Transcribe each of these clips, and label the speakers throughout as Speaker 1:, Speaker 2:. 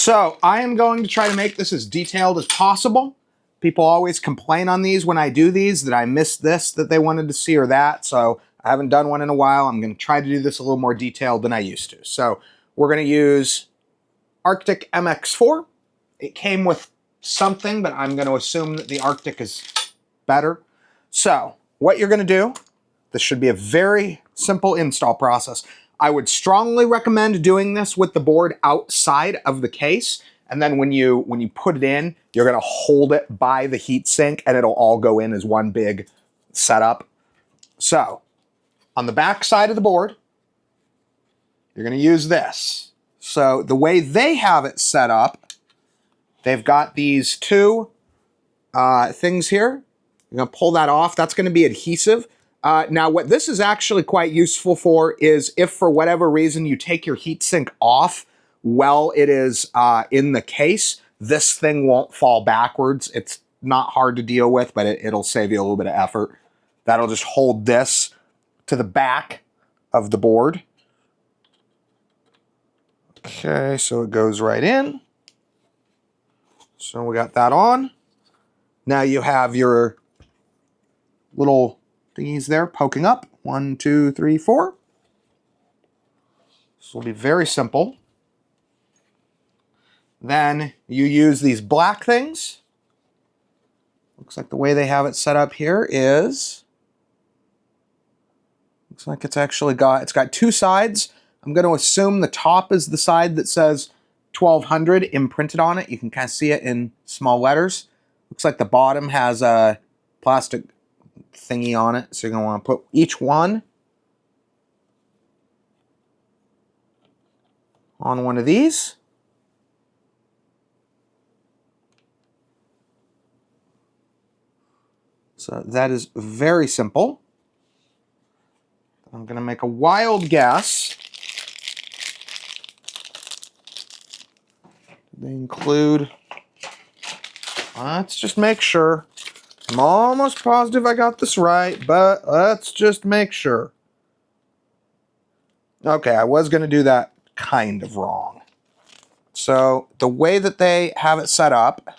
Speaker 1: So I am going to try to make this as detailed as possible. People always complain on these when I do these that I missed this that they wanted to see or that. So I haven't done one in a while. I'm going to try to do this a little more detailed than I used to. So we're going to use Arctic MX4. It came with something, but I'm going to assume that the Arctic is better. So what you're going to do, this should be a very simple install process. I would strongly recommend doing this with the board outside of the case. And then when you put it in, you're going to hold it by the heatsink and it'll all go in as one big setup. So on the back side of the board, you're going to use this. So the way they have it set up, they've got these two things here. You're going to pull that off. That's going to be adhesive. Now, what this is actually quite useful for is if for whatever reason you take your heatsink off while it is in the case, this thing won't fall backwards. It's not hard to deal with, but it'll save you a little bit of effort. That'll just hold this to the back of the board. Okay, so it goes right in. So we got that on. Now you have your little thingies there poking up. 1, 2, 3, 4. This will be very simple. Then you use these black things. Looks like the way they have it set up here is, looks like it's got two sides. I'm going to assume the top is the side that says 1200 imprinted on it. You can kind of see it in small letters. Looks like the bottom has a plastic thingy on it. So you're going to want to put each one on one of these. So that is very simple. I'm going to make a wild guess. They include, let's just make sure. I'm almost positive I got this right, but let's just make sure. Okay, I was going to do that kind of wrong. So the way that they have it set up,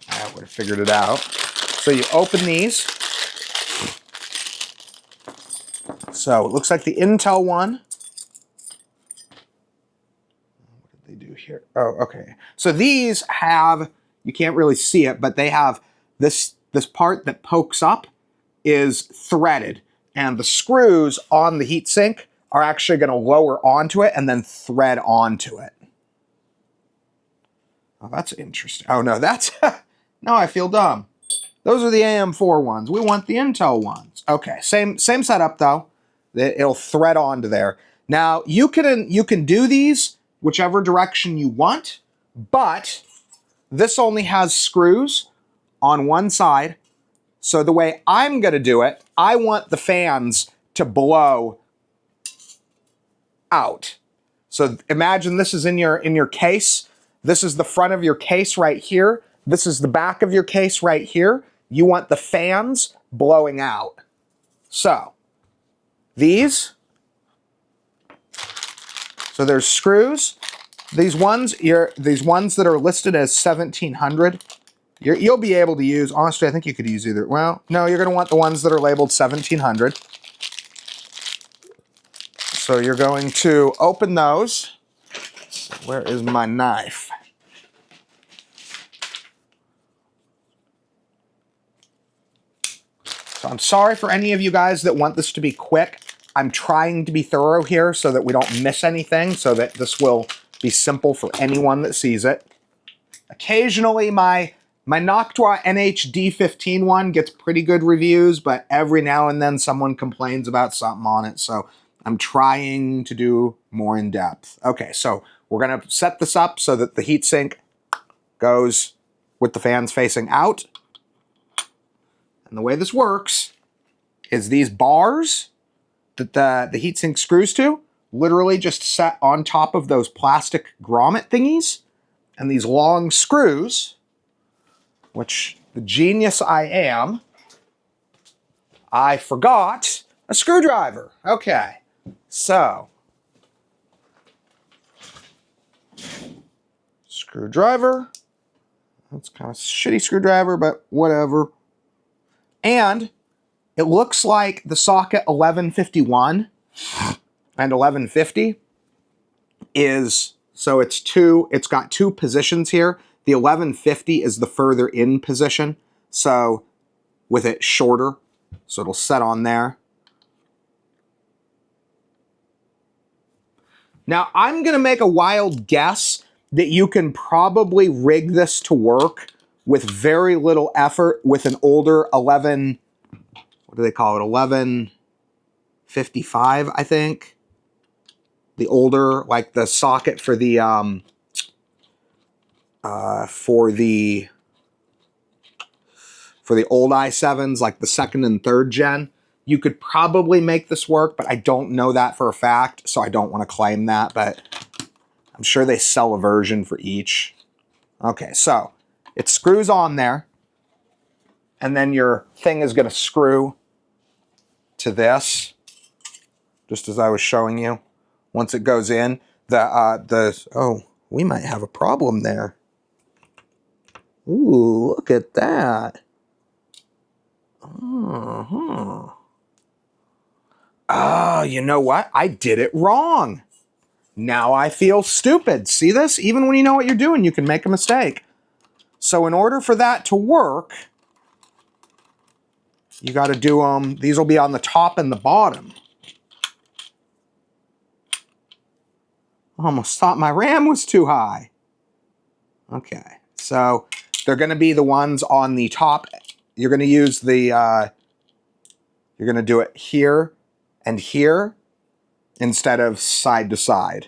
Speaker 1: I would have figured it out. So you open these. So it looks like the Intel one. What did they do here? Oh, okay. So these have, you can't really see it, but they have this part that pokes up is threaded. And the screws on the heatsink are actually going to lower onto it and then thread onto it. Oh, that's interesting. Oh, no, that's... No, I feel dumb. Those are the AM4 ones. We want the Intel ones. Okay, same setup, though. It'll thread onto there. Now, you can do these whichever direction you want, but this only has screws on one side. So the way I'm going to do it, I want the fans to blow out. So imagine this is in your case. This is the front of your case right here. This is the back of your case right here. You want the fans blowing out. So these. So there's screws. These ones that are listed as 1700. You'll be able to use, honestly, I think you could use either. Well, no, you're going to want the ones that are labeled 1700. So you're going to open those. Where is my knife? So I'm sorry for any of you guys that want this to be quick. I'm trying to be thorough here so that we don't miss anything, so that this will be simple for anyone that sees it. Occasionally, my Noctua NH-D15 one gets pretty good reviews, but every now and then someone complains about something on it, so I'm trying to do more in depth. Okay, so we're going to set this up so that the heatsink goes with the fans facing out. And the way this works is these bars that the heatsink screws to literally just set on top of those plastic grommet thingies, and these long screws, which the genius I am, I forgot a screwdriver. Okay, so screwdriver. That's kind of a shitty screwdriver, but whatever. And it looks like the socket 1151 and 1150 is, so it's got two positions here. The 1150 is the further in position, so with it shorter, so it'll set on there. Now, I'm going to make a wild guess that you can probably rig this to work with very little effort with an older 11, what do they call it, 1155, I think. The older, like the socket for the old i7s, like the second and third gen. You could probably make this work, but I don't know that for a fact, so I don't want to claim that, but I'm sure they sell a version for each. Okay, so it screws on there, and then your thing is going to screw to this, just as I was showing you. Once it goes in, oh, we might have a problem there. Ooh, look at that. Oh, you know what? I did it wrong. Now I feel stupid. See this? Even when you know what you're doing, you can make a mistake. So in order for that to work, you got to do them. These will be on the top and the bottom. I almost thought my RAM was too high. Okay, so they're going to be the ones on the top. You're going to use the, you're going to do it here and here instead of side to side.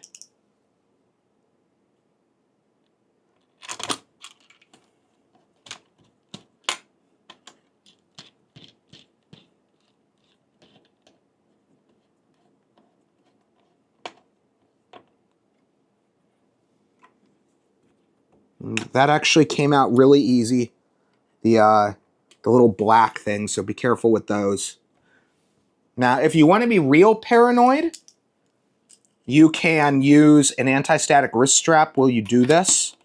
Speaker 1: That actually came out really easy. The little black thing, so be careful with those. Now, if you want to be real paranoid, you can use an anti-static wrist strap while you do this.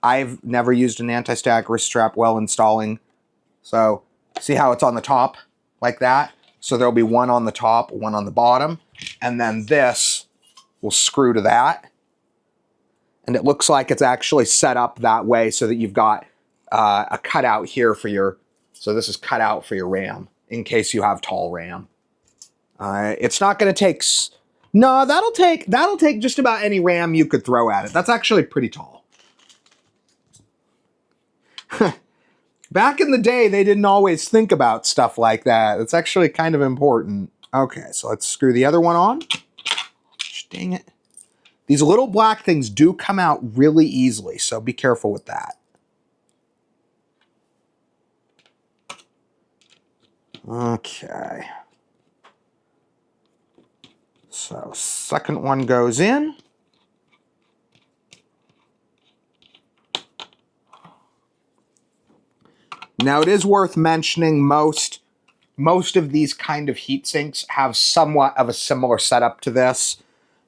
Speaker 1: I've never used an anti-static wrist strap while installing. So, see how it's on the top like that? So there'll be one on the top, one on the bottom, and then this will screw to that. And it looks like it's actually set up that way so that you've got a cutout here for your, so this is cut out for your RAM in case you have tall RAM. It's not going to take, no, that'll take just about any RAM you could throw at it. That's actually pretty tall. Back in the day, they didn't always think about stuff like that. It's actually kind of important. Okay, so let's screw the other one on. Dang it. These little black things do come out really easily, so be careful with that. Okay. So, second one goes in. Now, it is worth mentioning most of these kind of heat sinks have somewhat of a similar setup to this.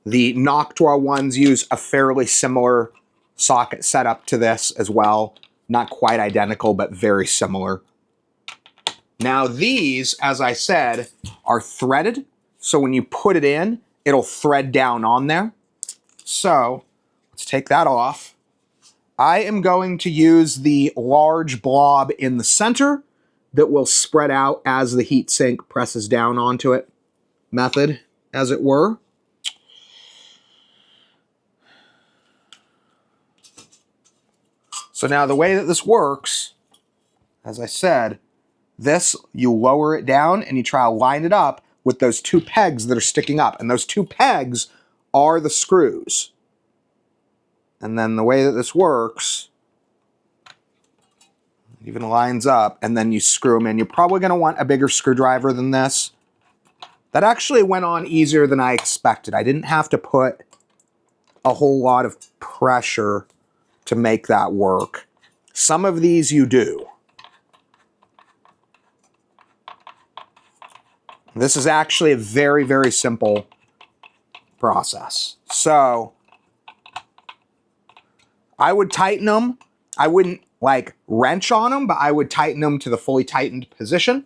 Speaker 1: The Noctua ones use a fairly similar socket setup to this as well. Not quite identical, but very similar. Now these, as I said, are threaded. So when you put it in, it'll thread down on there. So let's take that off. I am going to use the large blob in the center that will spread out as the heatsink presses down onto it method, as it were. So now the way that this works, as I said, this, you lower it down and you try to line it up with those two pegs that are sticking up. And those two pegs are the screws. And then the way that this works, it even lines up, and then you screw them in. You're probably going to want a bigger screwdriver than this. That actually went on easier than I expected. I didn't have to put a whole lot of pressure to make that work. Some of these you do. This is actually a very, very simple process. So I would tighten them. I wouldn't like wrench on them, but I would tighten them to the fully tightened position.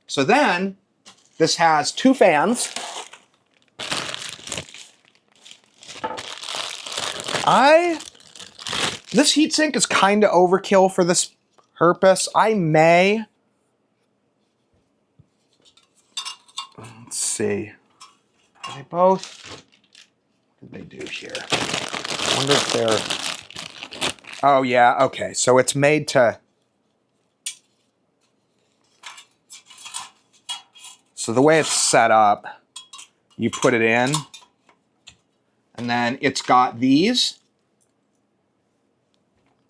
Speaker 1: So then this has 2 fans. This heatsink is kind of overkill for this purpose. I may, let's see, are they both, what did they do here? I wonder if they're, oh yeah, okay, so it's made to, so the way it's set up, you put it in, and then it's got these.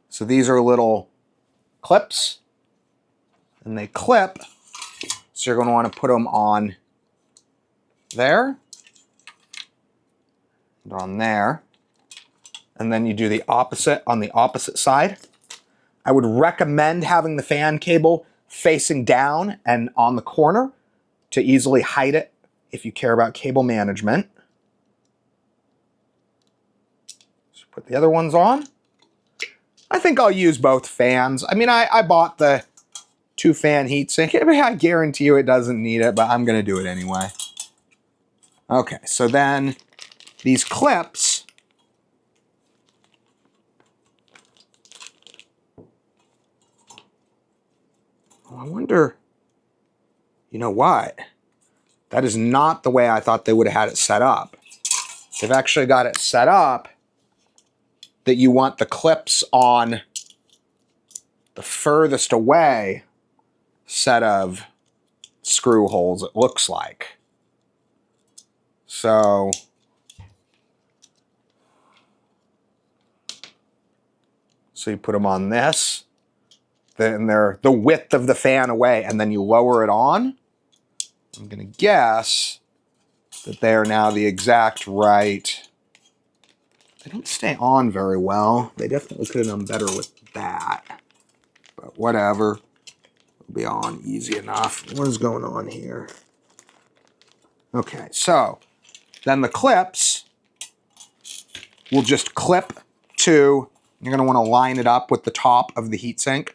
Speaker 1: So these are little clips, and they clip, so you're going to want to put them on there, and on there, and then you do the opposite on the opposite side. I would recommend having the fan cable facing down and on the corner to easily hide it if you care about cable management. So put the other ones on. I think I'll use both fans. I mean, I bought the 2-fan heatsink. I mean, I guarantee you it doesn't need it, but I'm going to do it anyway. Okay, so then these clips, I wonder, you know what? That is not the way I thought they would have had it set up. They've actually got it set up that you want the clips on the furthest away set of screw holes, it looks like. So you put them on this, then they're the width of the fan away, and then you lower it on. I'm gonna guess that they are now the exact right. They don't stay on very well. They definitely could have done better with that. But whatever. It'll be on easy enough. What is going on here? Okay, so then the clips will just clip to, you're going to want to line it up with the top of the heatsink.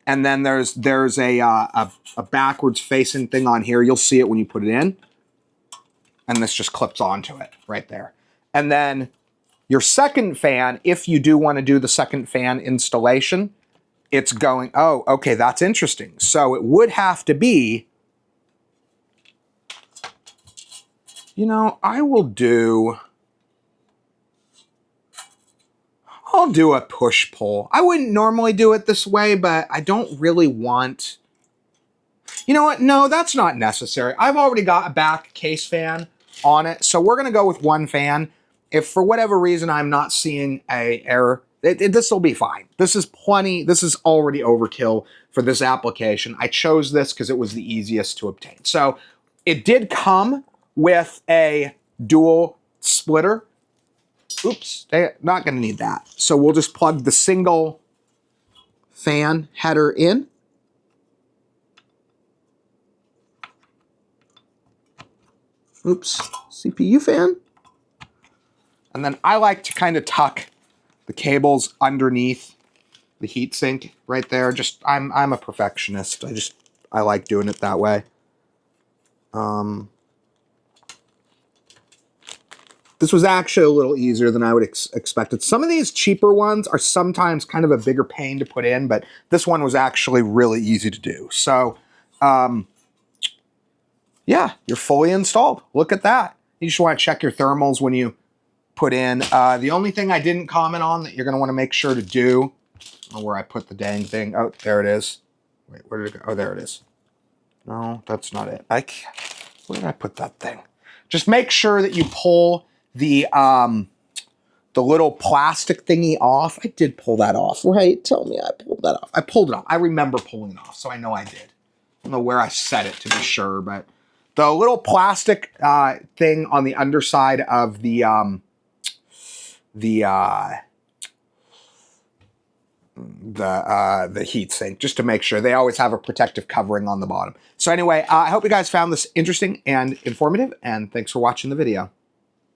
Speaker 1: And then there's a backwards facing thing on here. You'll see it when you put it in. And this just clips onto it right there. And then your second fan, if you do want to do the second fan installation, it's going, oh, okay, that's interesting. So it would have to be, you know, I'll do a push-pull. I wouldn't normally do it this way, but I don't really want, you know what? No, that's not necessary. I've already got a back case fan on it, so we're gonna go with 1 fan. If for whatever reason I'm not seeing a error, this will be fine. This is plenty, this is already overkill for this application. I chose this because it was the easiest to obtain. So it did come with a dual splitter. Oops, they're not gonna need that. So we'll just plug the single fan header in. Oops, CPU fan. And then I like to kind of tuck the cables underneath the heatsink right there. Just, I'm a perfectionist. I like doing it that way. This was actually a little easier than I would expected. Some of these cheaper ones are sometimes kind of a bigger pain to put in, but this one was actually really easy to do. So, yeah, you're fully installed. Look at that. You just want to check your thermals when you put in. The only thing I didn't comment on that you're going to want to make sure to do, oh, where I put the dang thing. Oh, there it is. Wait, where did it go? Oh, there it is. No, that's not it. Where did I put that thing? Just make sure that you pull the little plastic thingy off. I did pull that off, right? Tell me I pulled that off. I pulled it off. I remember pulling it off, so I know I did. I don't know where I set it to be sure, but the little plastic thing on the underside of the heatsink, just to make sure. They always have a protective covering on the bottom. So anyway, I hope you guys found this interesting and informative, and thanks for watching the video.